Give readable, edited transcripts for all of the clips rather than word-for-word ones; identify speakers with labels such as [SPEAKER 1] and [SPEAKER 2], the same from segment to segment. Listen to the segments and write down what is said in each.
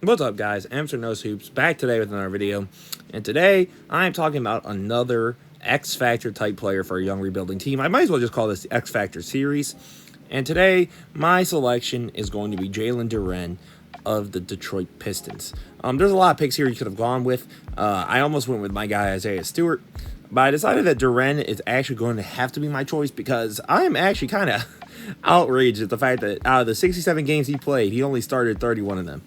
[SPEAKER 1] What's up, guys? Mr. No Hoops back today with another video, and today I'm talking about another X Factor type player for a young rebuilding team. I might as well just call this the X Factor series. And today my selection is going to be Jalen Duren of the Detroit Pistons. There's a lot of picks here you could have gone with. I almost went with my guy Isaiah Stewart, but I decided that Duren is actually going to have to be my choice because I am actually kind of outraged at the fact that out of the 67 games he played, he only started 31 of them.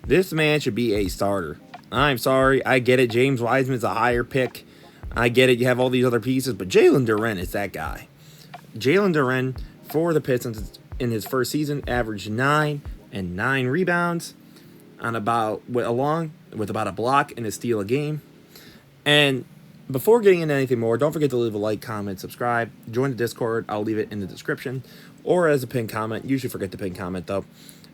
[SPEAKER 1] This man should be a starter. I'm sorry. I get it. James Wiseman's a higher pick. I get it. You have all these other pieces, but Jalen Duren is that guy. Jalen Duren for the Pistons in his first season averaged 9 and 9 rebounds along with about a block and a steal a game. And before getting into anything more, don't forget to leave a like, comment, subscribe, join the Discord. I'll leave it in the description or as a pinned comment. Usually forget to pin comment though.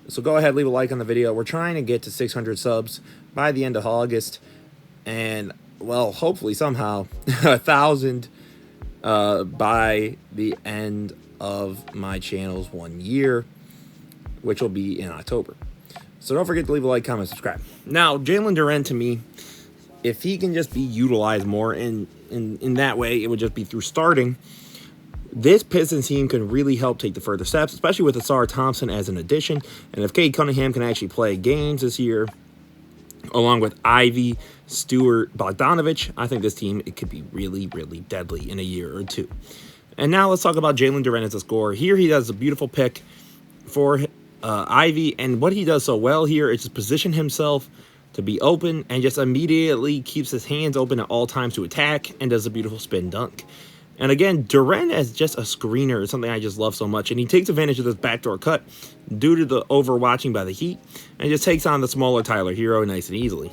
[SPEAKER 1] So go ahead, leave a like on the video. We're trying to get to 600 subs by the end of August. And, well, hopefully somehow 1,000 by the end of my channel's 1 year, which will be in October. So don't forget to leave a like, comment, subscribe. Now, Jalen Duren, to me, if he can just be utilized more in that way, it would just be through starting. This Pistons team can really help take the further steps, especially with Ausar Thompson as an addition. And if Cade Cunningham can actually play games this year, along with Ivy, Stewart, Bogdanovich, I think this team, it could be really, really deadly in a year or two. And now let's talk about Jalen Duren as a scorer. Here he does a beautiful pick for Ivy. And what he does so well here is just position himself to be open and just immediately keeps his hands open at all times to attack and does a beautiful spin dunk. And again, Duren as just a screener is something I just love so much. And he takes advantage of this backdoor cut due to the overwatching by the Heat and just takes on the smaller Tyler Hero nice and easily.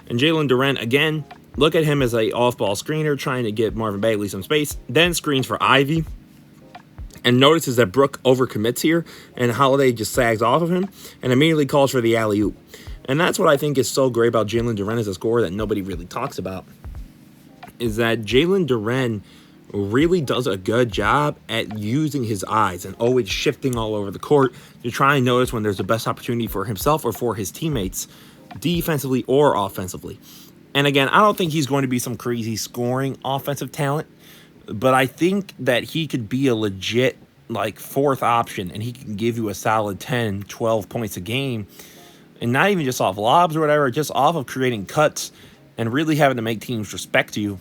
[SPEAKER 1] And Jalen Duren, again, look at him as a off-ball screener trying to get Marvin Bagley some space, then screens for Ivy. And notices that Brook overcommits here and Holiday just sags off of him and immediately calls for the alley-oop. And that's what I think is so great about Jalen Duren as a scorer that nobody really talks about. Is that Jalen Duren really does a good job at using his eyes and always shifting all over the court to try and notice when there's the best opportunity for himself or for his teammates, defensively or offensively. And again, I don't think he's going to be some crazy scoring offensive talent, but I think that he could be a legit like fourth option and he can give you a solid 10, 12 points a game, and not even just off lobs or whatever, just off of creating cuts and really having to make teams respect you.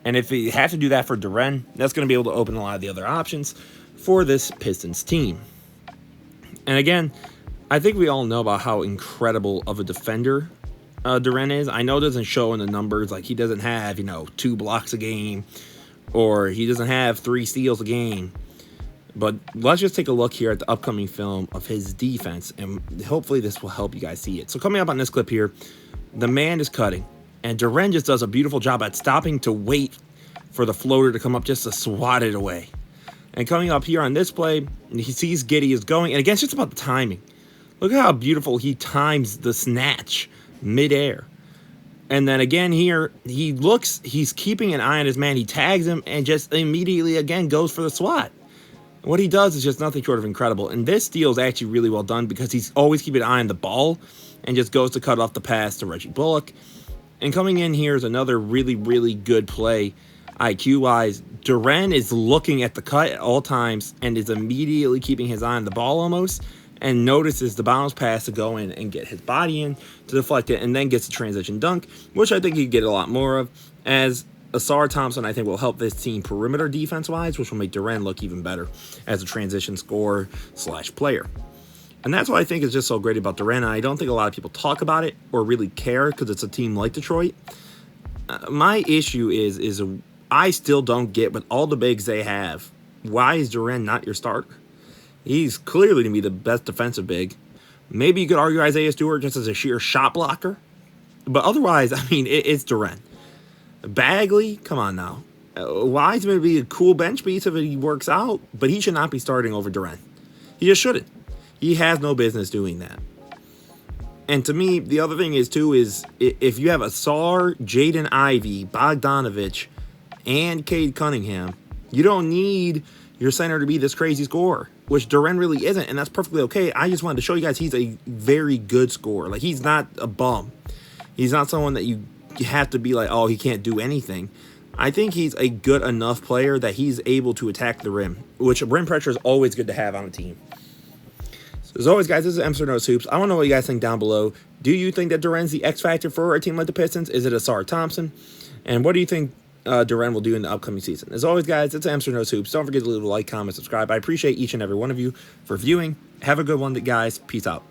[SPEAKER 1] And if you have to do that for Duren, that's going to be able to open a lot of the other options for this Pistons team. And again, I think we all know about how incredible of a defender Duren is. I know it doesn't show in the numbers, like he doesn't have, 2 blocks a game, or he doesn't have 3 steals a game. But let's just take a look here at the upcoming film of his defense, and hopefully this will help you guys see it. So coming up on this clip here, the man is cutting. And Duren just does a beautiful job at stopping to wait for the floater to come up just to swat it away. And coming up here on this play, he sees Giddey is going. And again, it's just about the timing. Look at how beautiful he times the snatch midair. And then again here, he's keeping an eye on his man. He tags him and just immediately again goes for the swat. What he does is just nothing short of incredible. And this steal is actually really well done because he's always keeping an eye on the ball and just goes to cut off the pass to Reggie Bullock. And coming in here is another really, really good play IQ-wise. Duren is looking at the cut at all times and is immediately keeping his eye on the ball almost and notices the bounce pass to go in and get his body in to deflect it and then gets a transition dunk, which I think he could get a lot more of, as Ausar Thompson, I think, will help this team perimeter defense-wise, which will make Duren look even better as a transition scorer / player. And that's what I think is just so great about Duren. I don't think a lot of people talk about it or really care because it's a team like Detroit. My issue is I still don't get, with all the bigs they have, why is Duren not your starter? He's clearly to be the best defensive big. Maybe you could argue Isaiah Stewart just as a sheer shot blocker. But otherwise, I mean, it's Duren. Bagley, come on now. Wiseman would be a cool bench piece if he works out, but he should not be starting over Duren. He just shouldn't. He has no business doing that. And to me, the other thing is, too, is if you have Ausar, Jaden Ivey, Bogdanovich, and Cade Cunningham, you don't need your center to be this crazy scorer. which Duren really isn't, and that's perfectly okay. I just wanted to show you guys he's a very good scorer. Like, he's not a bum. He's not someone that you have to be like, oh, he can't do anything. I think he's a good enough player that he's able to attack the rim, which rim pressure is always good to have on a team. So as always, guys, this is Emerson Knows Hoops. I want to know what you guys think down below. Do you think that Duren's the X factor for a team like the Pistons? Is it Asar Thompson? And what do you think Duren will do in the upcoming season? As always, guys, it's Emerson Knows Hoops. Don't forget to leave a like, comment, subscribe. I appreciate each and every one of you for viewing. Have a good one, guys. Peace out.